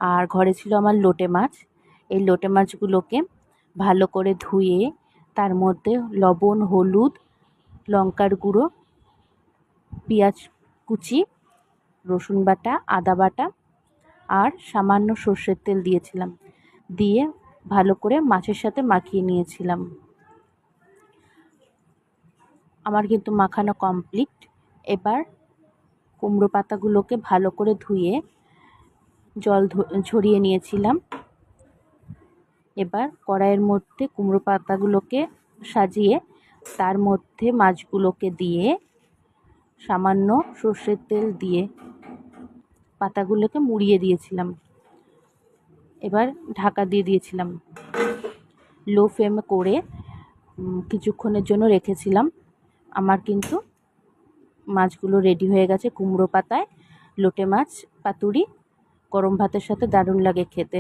আর ঘরে ছিল আমার লোটে মাছ। এই লোটে মাছগুলোকে ভালো করে ধুয়ে তার মধ্যে লবণ, হলুদ, লঙ্কার গুঁড়ো, পেঁয়াজ কুচি, রসুন বাটা, আদা বাটা আর সামান্য সর্ষের তেল দিয়েছিলাম। দিয়ে ভালো করে মাছের সাথে মাখিয়ে নিয়েছিলাম। আমার কিন্তু মাখানো কমপ্লিট। এবার কুমড়ো পাতাগুলোকে ভালো করে ধুয়ে জল ঝরিয়ে নিয়েছিলাম। এবার কড়াইয়ের মধ্যে কুমড়ো পাতাগুলোকে সাজিয়ে তার মধ্যে মাছগুলোকে দিয়ে সামান্য সর্ষের তেল দিয়ে পাতাগুলোকে মুড়িয়ে দিয়েছিলাম। এবার ঢাকা দিয়ে দিয়েছিলাম। লো ফ্লেমে করে কিছুক্ষণের জন্য রেখেছিলাম। আমার কিন্তু মাছগুলো রেডি হয়ে গেছে। কুমড়ো পাতায় লোটে মাছ পাতুরি গরম ভাতের সাথে দারুণ লাগে খেতে।